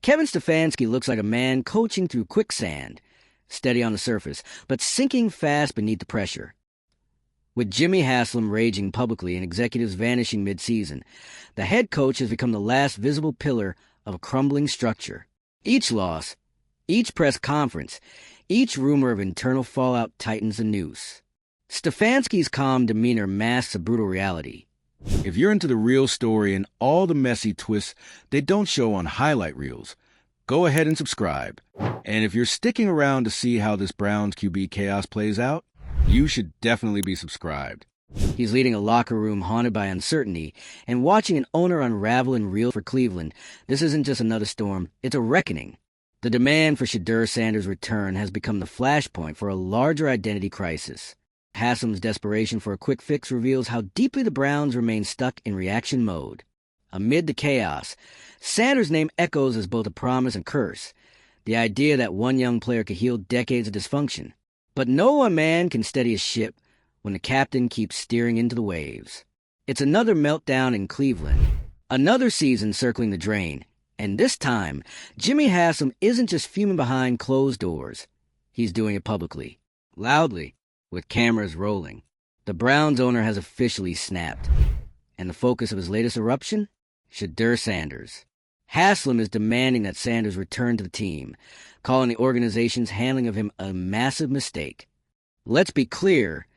Kevin Stefanski looks like a man coaching through quicksand, steady on the surface, but sinking fast beneath the pressure. With Jimmy Haslam raging publicly and executives vanishing mid-season, the head coach has become the last visible pillar of a crumbling structure. Each loss, each press conference, each rumor of internal fallout tightens the noose. Stefanski's calm demeanor masks a brutal reality. If you're into the real story and all the messy twists they don't show on highlight reels, go ahead and subscribe. And if you're sticking around to see how this Browns QB chaos plays out, you should definitely be subscribed. He's leading a locker room haunted by uncertainty and watching an owner unravel and reel for Cleveland. This isn't just another storm, it's a reckoning. The demand for Shedeur Sanders' return has become the flashpoint for a larger identity crisis. Haslam's desperation for a quick fix reveals how deeply the Browns remain stuck in reaction mode. Amid the chaos, Sanders' name echoes as both a promise and curse, the idea that one young player could heal decades of dysfunction. But no one man can steady a ship when the captain keeps steering into the waves. It's another meltdown in Cleveland, another season circling the drain, and this time, Jimmy Haslam isn't just fuming behind closed doors. He's doing it publicly, loudly, with cameras rolling. The Browns owner has officially snapped, and the focus of his latest eruption? Shedeur Sanders. Haslam is demanding that Sanders return to the team, calling the organization's handling of him a massive mistake. Let's be clear,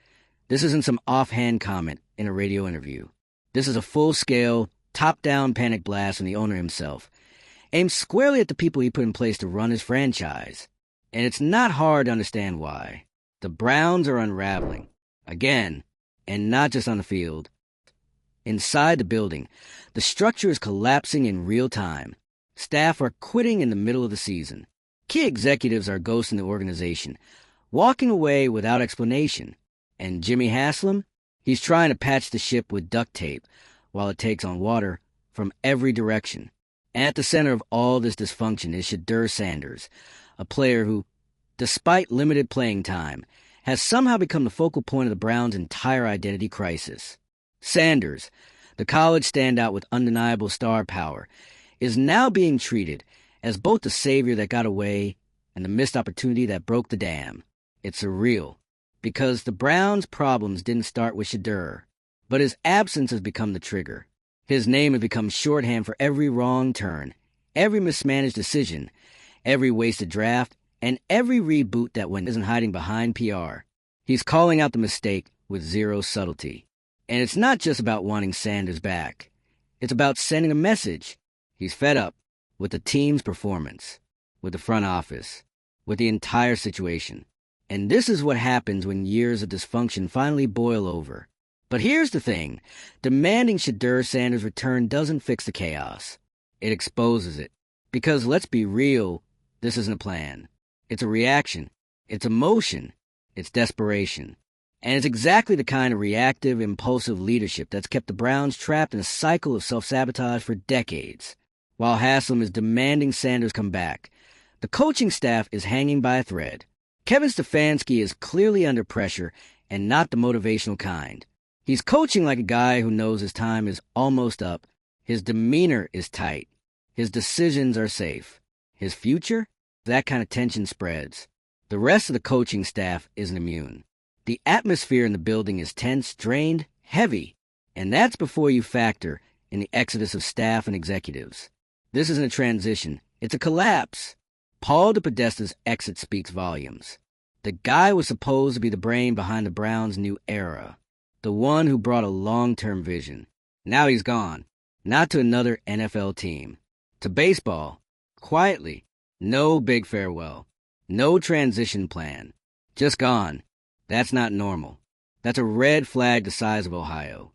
this isn't some offhand comment in a radio interview. This is a full-scale, top-down panic blast from the owner himself, aimed squarely at the people he put in place to run his franchise. And it's not hard to understand why. The Browns are unraveling, again, and not just on the field. Inside the building, the structure is collapsing in real time. Staff are quitting in the middle of the season. Key executives are ghosting the organization, walking away without explanation. And Jimmy Haslam? He's trying to patch the ship with duct tape while it takes on water from every direction. And at the center of all this dysfunction is Shedeur Sanders, a player who, despite limited playing time, has somehow become the focal point of the Browns' entire identity crisis. Sanders, the college standout with undeniable star power, is now being treated as both the savior that got away and the missed opportunity that broke the dam. It's surreal, because the Browns' problems didn't start with Shedeur, but his absence has become the trigger. His name has become shorthand for every wrong turn, every mismanaged decision, every wasted draft, and every reboot that isn't hiding behind PR. He's calling out the mistake with zero subtlety. And it's not just about wanting Sanders back. It's about sending a message. He's fed up with the team's performance, with the front office, with the entire situation. And this is what happens when years of dysfunction finally boil over. But here's the thing. Demanding Shedeur Sanders' return doesn't fix the chaos. It exposes it. Because let's be real, this isn't a plan. It's a reaction. It's emotion. It's desperation. And it's exactly the kind of reactive, impulsive leadership that's kept the Browns trapped in a cycle of self-sabotage for decades. While Haslam is demanding Sanders come back, the coaching staff is hanging by a thread. Kevin Stefanski is clearly under pressure and not the motivational kind. He's coaching like a guy who knows his time is almost up. His demeanor is tight. His decisions are safe. His future? That kind of tension spreads. The rest of the coaching staff isn't immune. The atmosphere in the building is tense, drained, heavy, and that's before you factor in the exodus of staff and executives. This isn't a transition, it's a collapse. Paul DePodesta's exit speaks volumes. The guy was supposed to be the brain behind the Browns' new era, the one who brought a long-term vision. Now he's gone, not to another NFL team, to baseball, quietly, no big farewell, no transition plan, just gone. That's not normal. That's a red flag the size of Ohio.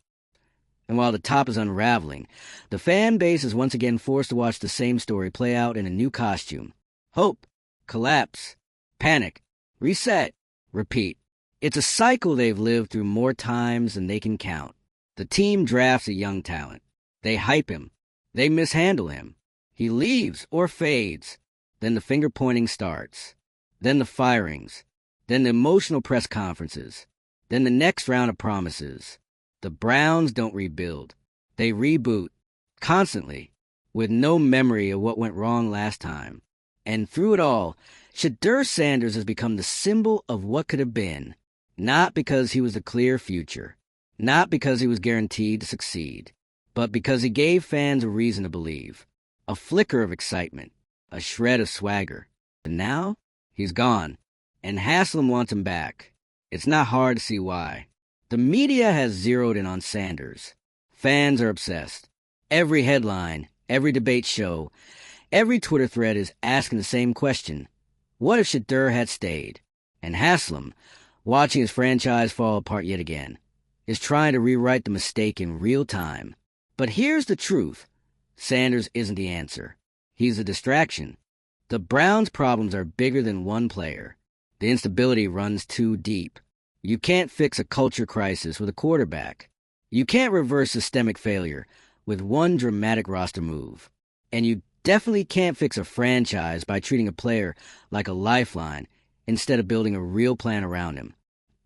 And while the top is unraveling, the fan base is once again forced to watch the same story play out in a new costume. Hope, collapse, panic, reset, repeat. It's a cycle they've lived through more times than they can count. The team drafts a young talent. They hype him. They mishandle him. He leaves or fades. Then the finger-pointing starts. Then the firings. Then the emotional press conferences. Then the next round of promises. The Browns don't rebuild. They reboot. Constantly. with no memory of what went wrong last time. And through it all, Shedeur Sanders has become the symbol of what could have been, not because he was the clear future, not because he was guaranteed to succeed, but because he gave fans a reason to believe, a flicker of excitement, a shred of swagger. And now, he's gone, and Haslam wants him back. It's not hard to see why. The media has zeroed in on Sanders. Fans are obsessed. Every headline, every debate show, every Twitter thread is asking the same question. What if Shedeur had stayed? And Haslam, watching his franchise fall apart yet again, is trying to rewrite the mistake in real time. But here's the truth. Sanders isn't the answer. He's a distraction. The Browns' problems are bigger than one player. The instability runs too deep. You can't fix a culture crisis with a quarterback. You can't reverse systemic failure with one dramatic roster move. And you definitely can't fix a franchise by treating a player like a lifeline instead of building a real plan around him.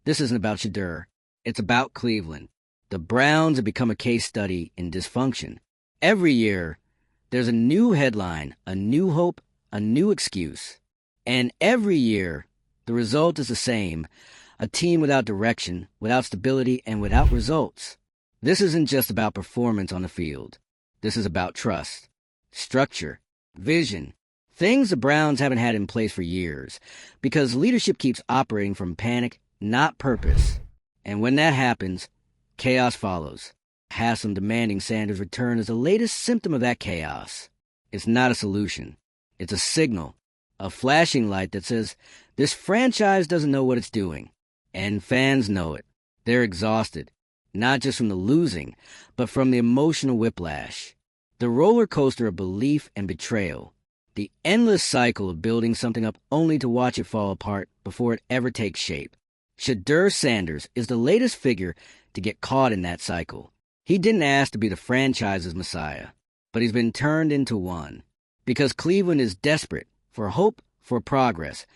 This isn't about Shedeur. It's about Cleveland. The Browns have become a case study in dysfunction. Every year, there's a new headline, a new hope, a new excuse. And every year, the result is the same, a team without direction, without stability, and without results. This isn't just about performance on the field. This is about trust, structure, vision, things the Browns haven't had in place for years, because leadership keeps operating from panic, not purpose. And when that happens, chaos follows. Haslam demanding Sanders' return is the latest symptom of that chaos. It's not a solution. It's a signal, a flashing light that says this franchise doesn't know what it's doing. And fans know it. They're exhausted, not just from the losing, but from the emotional whiplash. The roller coaster of belief and betrayal. The endless cycle of building something up only to watch it fall apart before it ever takes shape. Shedeur Sanders is the latest figure to get caught in that cycle. He didn't ask to be the franchise's messiah, but he's been turned into one. Because Cleveland is desperate for hope, for progress,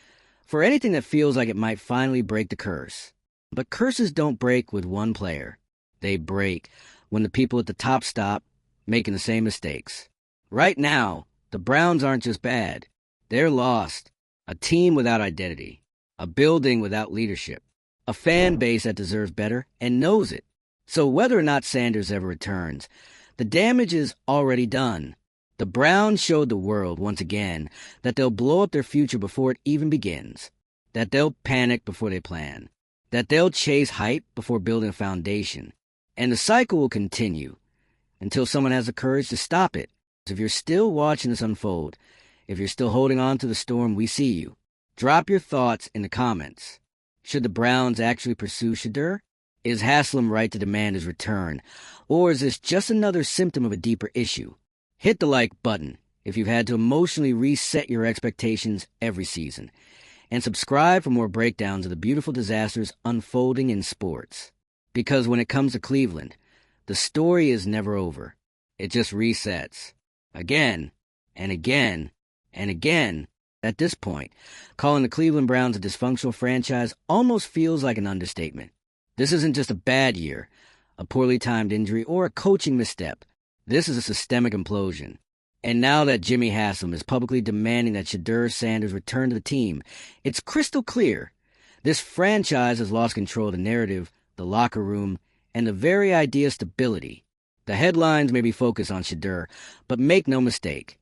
for anything that feels like it might finally break the curse. But curses don't break with one player. They break when the people at the top stop making the same mistakes. Right now, the Browns aren't just bad. They're lost. A team without identity. A building without leadership. A fan base that deserves better and knows it. So whether or not Sanders ever returns, the damage is already done. The Browns showed the world once again that they'll blow up their future before it even begins. That they'll panic before they plan. That they'll chase hype before building a foundation. And the cycle will continue until someone has the courage to stop it. If you're still watching this unfold, if you're still holding on to the storm, we see you. Drop your thoughts in the comments. Should the Browns actually pursue Shedeur? Is Haslam right to demand his return? Or is this just another symptom of a deeper issue? Hit the like button if you've had to emotionally reset your expectations every season. And subscribe for more breakdowns of the beautiful disasters unfolding in sports. Because when it comes to Cleveland, the story is never over. It just resets. Again, and again, and again. At this point, calling the Cleveland Browns a dysfunctional franchise almost feels like an understatement. This isn't just a bad year, a poorly timed injury, or a coaching misstep. This is a systemic implosion. And now that Jimmy Haslam is publicly demanding that Shedeur Sanders return to the team, it's crystal clear. This franchise has lost control of the narrative, the locker room, and the very idea of stability. The headlines may be focused on Shedeur, but make no mistake.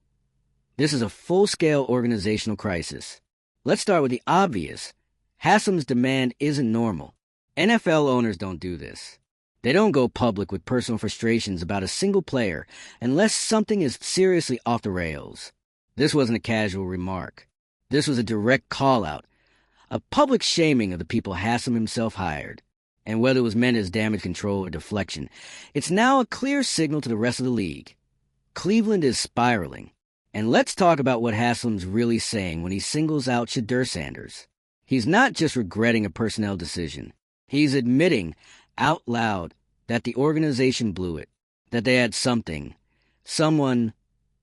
This is a full-scale organizational crisis. Let's start with the obvious. Haslam's demand isn't normal. NFL owners don't do this. They don't go public with personal frustrations about a single player unless something is seriously off the rails. This wasn't a casual remark. This was a direct call-out, a public shaming of the people Haslam himself hired. And whether it was meant as damage control or deflection, it's now a clear signal to the rest of the league. Cleveland is spiraling. And let's talk about what Haslam's really saying when he singles out Shedeur Sanders. He's not just regretting a personnel decision. He's admitting out loud that the organization blew it, that they had someone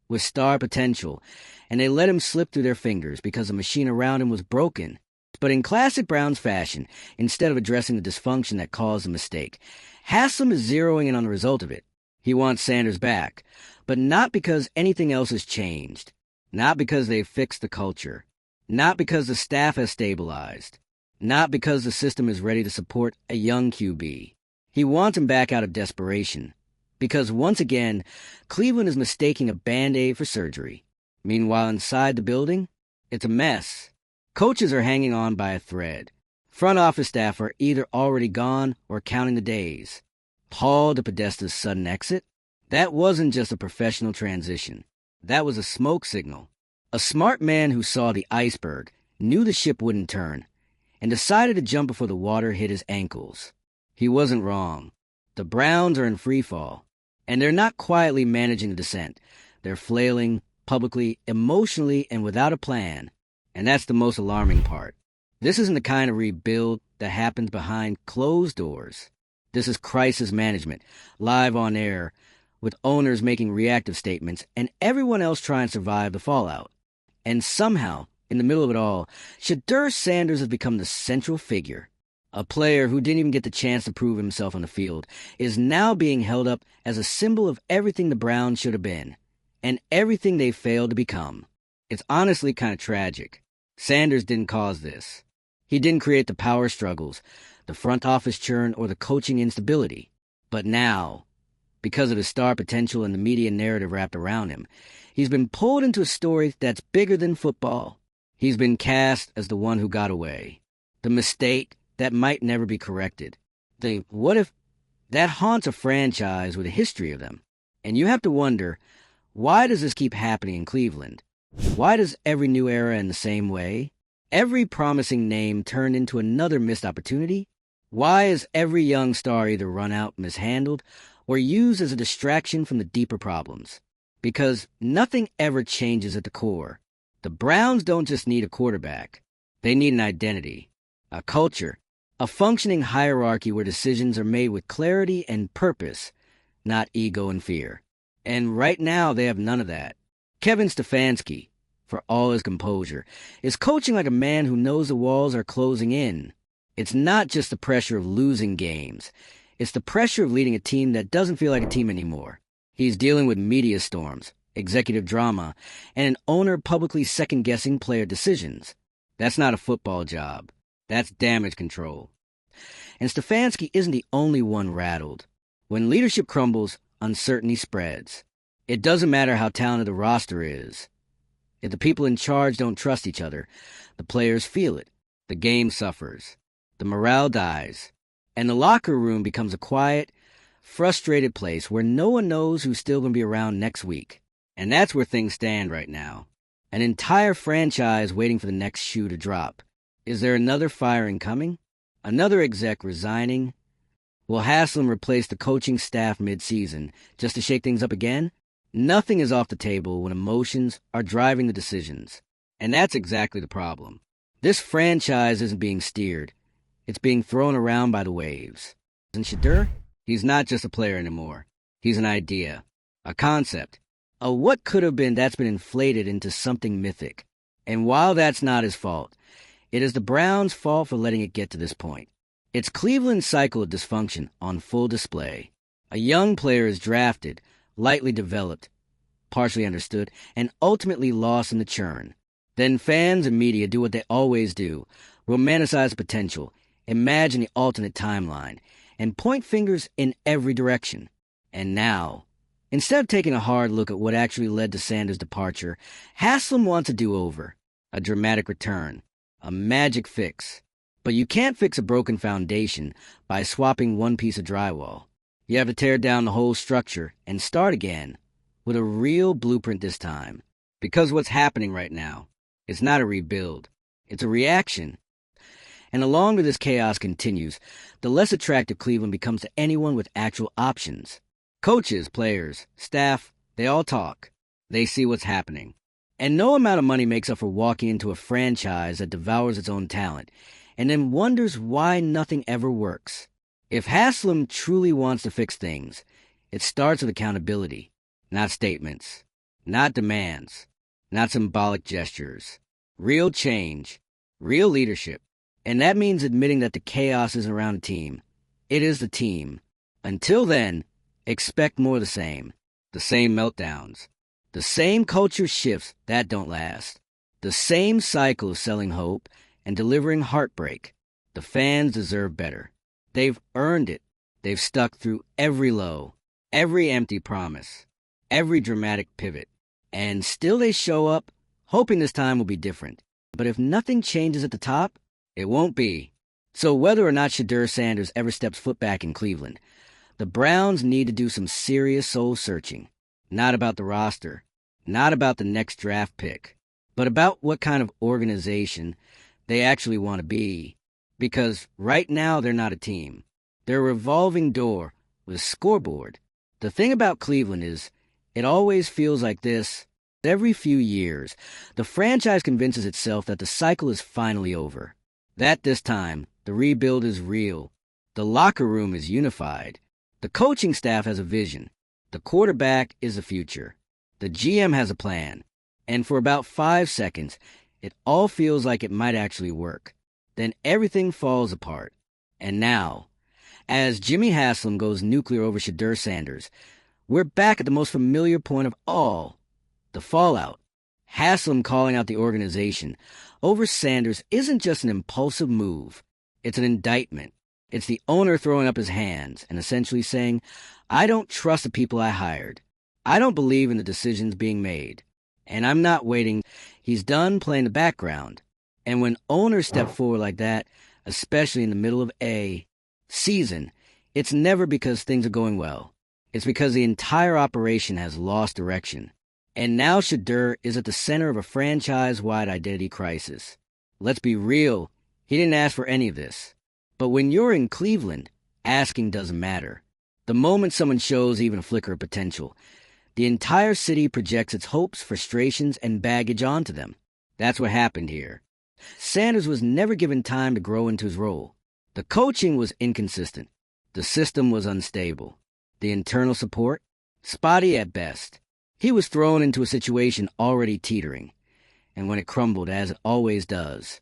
with star potential, and they let him slip through their fingers because the machine around him was broken. But in classic Browns fashion, instead of addressing the dysfunction that caused the mistake, Haslam is zeroing in on the result of it. He wants Sanders back, but not because anything else has changed, not because they've fixed the culture, not because the staff has stabilized, not because the system is ready to support a young QB. He wants him back out of desperation, because once again, Cleveland is mistaking a Band-Aid for surgery. Meanwhile, inside the building, it's a mess. Coaches are hanging on by a thread. Front office staff are either already gone or counting the days. Paul DePodesta's sudden exit? That wasn't just a professional transition. That was a smoke signal. A smart man who saw the iceberg, knew the ship wouldn't turn, and decided to jump before the water hit his ankles. He wasn't wrong. The Browns are in free fall, and they're not quietly managing the descent. They're flailing, publicly, emotionally, and without a plan. And that's the most alarming part. This isn't the kind of rebuild that happens behind closed doors. This is crisis management, live on air, with owners making reactive statements and everyone else trying to survive the fallout. And somehow, in the middle of it all, Shedeur Sanders has become the central figure. A player who didn't even get the chance to prove himself on the field is now being held up as a symbol of everything the Browns should have been, and everything they failed to become. It's honestly kind of tragic. Sanders didn't cause this. He didn't create the power struggles, the front office churn, or the coaching instability. But now, because of his star potential and the media narrative wrapped around him, he's been pulled into a story that's bigger than football. He's been cast as the one who got away, the mistake that might never be corrected. The what if that haunts a franchise with a history of them. And you have to wonder, why does this keep happening in Cleveland? Why does every new era end the same way? Every promising name turned into another missed opportunity? Why is every young star either run out, mishandled, or used as a distraction from the deeper problems? Because nothing ever changes at the core. The Browns don't just need a quarterback. They need an identity, a culture, a functioning hierarchy where decisions are made with clarity and purpose, not ego and fear. And right now, they have none of that. Kevin Stefanski, for all his composure, is coaching like a man who knows the walls are closing in. It's not just the pressure of losing games. It's the pressure of leading a team that doesn't feel like a team anymore. He's dealing with media storms, executive drama, and an owner publicly second-guessing player decisions. That's not a football job. That's damage control. And Stefanski isn't the only one rattled. When leadership crumbles, uncertainty spreads. It doesn't matter how talented the roster is. If the people in charge don't trust each other, the players feel it. The game suffers. The morale dies. And the locker room becomes a quiet, frustrated place where no one knows who's still going to be around next week. And that's where things stand right now. An entire franchise waiting for the next shoe to drop. Is there another firing coming? Another exec resigning? Will Haslam replace the coaching staff mid-season just to shake things up again? Nothing is off the table when emotions are driving the decisions. And that's exactly the problem. This franchise isn't being steered. It's being thrown around by the waves. And Shedeur? He's not just a player anymore. He's an idea, a concept, a what could have been that's been inflated into something mythic. And while that's not his fault, it is the Browns' fault for letting it get to this point. It's Cleveland's cycle of dysfunction on full display. A young player is drafted, lightly developed, partially understood, and ultimately lost in the churn. Then fans and media do what they always do, romanticize potential, imagine the alternate timeline, and point fingers in every direction. And now, instead of taking a hard look at what actually led to Sanders' departure, Haslam wants a do-over, a dramatic return, a magic fix. But you can't fix a broken foundation by swapping one piece of drywall. You have to tear down the whole structure and start again, with a real blueprint this time. Because what's happening right now, it's not a rebuild, it's a reaction. And the longer this chaos continues, the less attractive Cleveland becomes to anyone with actual options. Coaches, players, staff, they all talk. They see what's happening. And no amount of money makes up for walking into a franchise that devours its own talent, and then wonders why nothing ever works. If Haslam truly wants to fix things, it starts with accountability, not statements, not demands, not symbolic gestures. Real change, real leadership. And that means admitting that the chaos isn't around a team. It is the team. Until then, Expect more of the same meltdowns, the same culture shifts that don't last, the same cycle of selling hope and delivering heartbreak. The fans deserve better. They've earned it. They've stuck through every low, every empty promise, every dramatic pivot. And still they show up, hoping this time will be different. But if nothing changes at the top, it won't be. So whether or not Shedeur Sanders ever steps foot back in Cleveland, the Browns need to do some serious soul-searching. Not about the roster, not about the next draft pick, but about what kind of organization they actually want to be. Because right now they're not a team. They're a revolving door with a scoreboard. The thing about Cleveland is, it always feels like this. Every few years, the franchise convinces itself that the cycle is finally over. That this time, the rebuild is real. The locker room is unified. The coaching staff has a vision. The quarterback is the future. The GM has a plan. And for about 5 seconds, it all feels like it might actually work. Then everything falls apart. And now, as Jimmy Haslam goes nuclear over Shedeur Sanders, we're back at the most familiar point of all, the fallout. Haslam calling out the organization over Sanders isn't just an impulsive move. It's an indictment. It's the owner throwing up his hands and essentially saying, I don't trust the people I hired. I don't believe in the decisions being made. And I'm not waiting. He's done playing the background. And when owners step forward like that, especially in the middle of a season, it's never because things are going well. It's because the entire operation has lost direction. And now Shedeur is at the center of a franchise-wide identity crisis. Let's be real, he didn't ask for any of this. But when you're in Cleveland, asking doesn't matter. The moment someone shows even a flicker of potential, the entire city projects its hopes, frustrations, and baggage onto them. That's what happened here. Sanders was never given time to grow into his role. The coaching was inconsistent. The system was unstable. The internal support? Spotty at best. He was thrown into a situation already teetering. And when it crumbled, as it always does,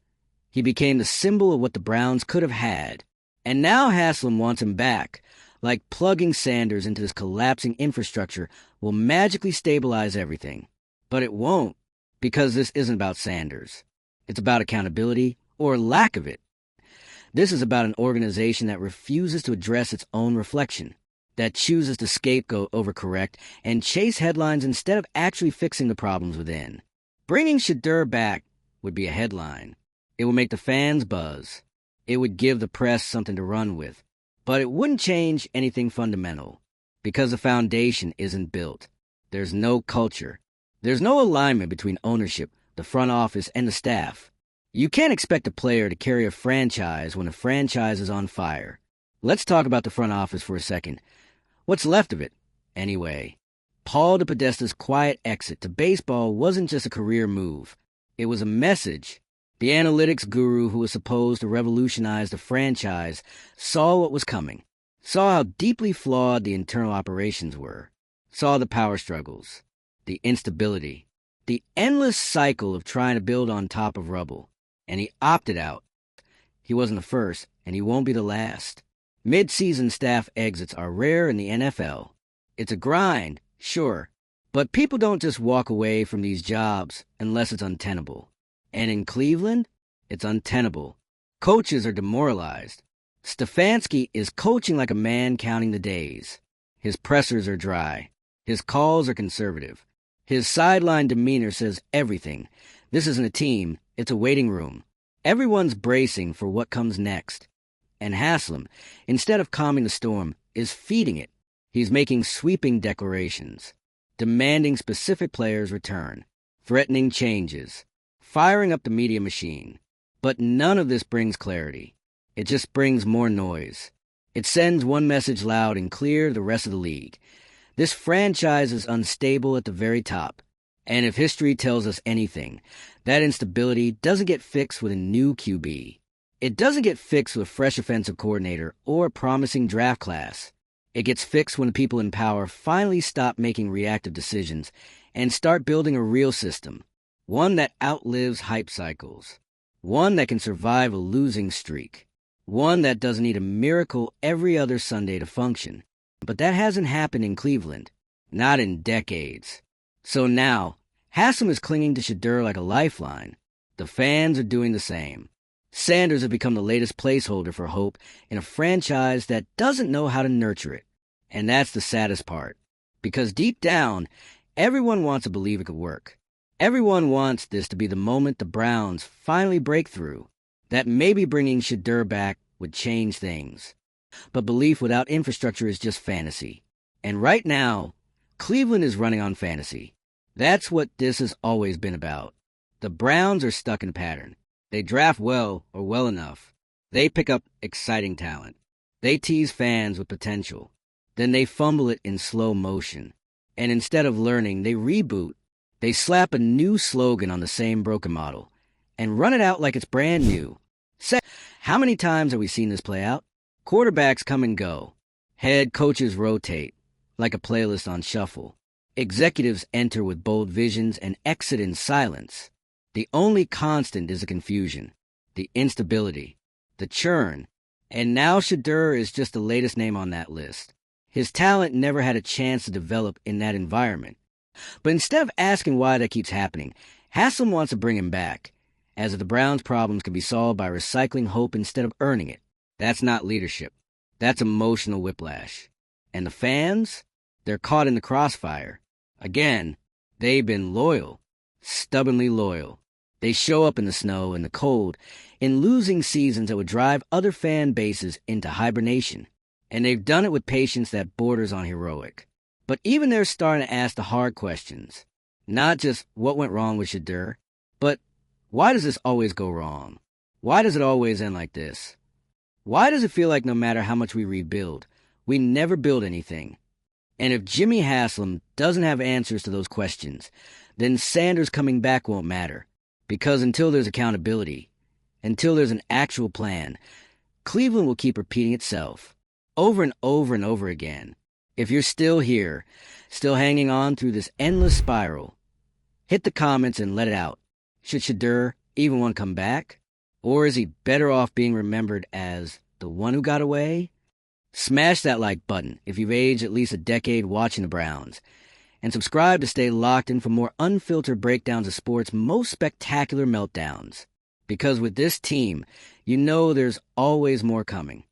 he became the symbol of what the Browns could have had. And now Haslam wants him back, like plugging Sanders into this collapsing infrastructure will magically stabilize everything. But it won't, because this isn't about Sanders. It's about accountability, or lack of it. This is about an organization that refuses to address its own reflection, that chooses to scapegoat over correct and chase headlines instead of actually fixing the problems within. Bringing Shedeur back would be a headline. It would make the fans buzz. It would give the press something to run with. But it wouldn't change anything fundamental, because the foundation isn't built. There's no culture. There's no alignment between ownership, the front office, and the staff. You can't expect a player to carry a franchise when a franchise is on fire. Let's talk about the front office for a second. What's left of it, anyway? Paul DePodesta's quiet exit to baseball wasn't just a career move. It was a message. The analytics guru who was supposed to revolutionize the franchise saw what was coming, saw how deeply flawed the internal operations were, saw the power struggles, the instability, the endless cycle of trying to build on top of rubble, and he opted out. He wasn't the first, and he won't be the last. Mid-season staff exits are rare in the NFL. It's a grind, sure, but people don't just walk away from these jobs unless it's untenable. And in Cleveland, it's untenable. Coaches are demoralized. Stefanski is coaching like a man counting the days. His pressers are dry. His calls are conservative. His sideline demeanor says everything. This isn't a team, it's a waiting room. Everyone's bracing for what comes next. And Haslam, instead of calming the storm, is feeding it. He's making sweeping declarations, demanding specific players return, threatening changes, firing up the media machine. But none of this brings clarity. It just brings more noise. It sends one message loud and clear to the rest of the league. This franchise is unstable at the very top. And if history tells us anything, that instability doesn't get fixed with a new QB. It doesn't get fixed with a fresh offensive coordinator or a promising draft class. It gets fixed when the people in power finally stop making reactive decisions and start building a real system. One that outlives hype cycles. One that can survive a losing streak. One that doesn't need a miracle every other Sunday to function. But that hasn't happened in Cleveland. Not in decades. So now, Haslam is clinging to Shedeur like a lifeline. The fans are doing the same. Sanders have become the latest placeholder for hope in a franchise that doesn't know how to nurture it. And that's the saddest part. Because deep down, everyone wants to believe it could work. Everyone wants this to be the moment the Browns finally break through. That maybe bringing Shedeur back would change things. But belief without infrastructure is just fantasy. And right now, Cleveland is running on fantasy. That's what this has always been about. The Browns are stuck in a pattern. They draft well or well enough. They pick up exciting talent. They tease fans with potential. Then they fumble it in slow motion. And instead of learning, they reboot. They slap a new slogan on the same broken model and run it out like it's brand new. How many times have we seen this play out? Quarterbacks come and go. Head coaches rotate, like a playlist on shuffle. Executives enter with bold visions and exit in silence. The only constant is the confusion, the instability, the churn. And now Shedeur is just the latest name on that list. His talent never had a chance to develop in that environment. But instead of asking why that keeps happening, Haslam wants to bring him back, as if the Browns' problems can be solved by recycling hope instead of earning it. That's not leadership. That's emotional whiplash. And the fans? They're caught in the crossfire. Again, they've been loyal, stubbornly loyal. They show up in the snow and the cold, in losing seasons that would drive other fan bases into hibernation. And they've done it with patience that borders on heroic. But even they're starting to ask the hard questions. Not just what went wrong with Shedeur, but why does this always go wrong? Why does it always end like this? Why does it feel like no matter how much we rebuild, we never build anything? And if Jimmy Haslam doesn't have answers to those questions, then Sanders coming back won't matter. Because until there's accountability, until there's an actual plan, Cleveland will keep repeating itself, over and over and over again. If you're still here, still hanging on through this endless spiral, hit the comments and let it out. Should Shedeur even want to come back? Or is he better off being remembered as the one who got away? Smash that like button if you've aged at least a decade watching the Browns. And subscribe to stay locked in for more unfiltered breakdowns of sports' most spectacular meltdowns. Because with this team, you know there's always more coming.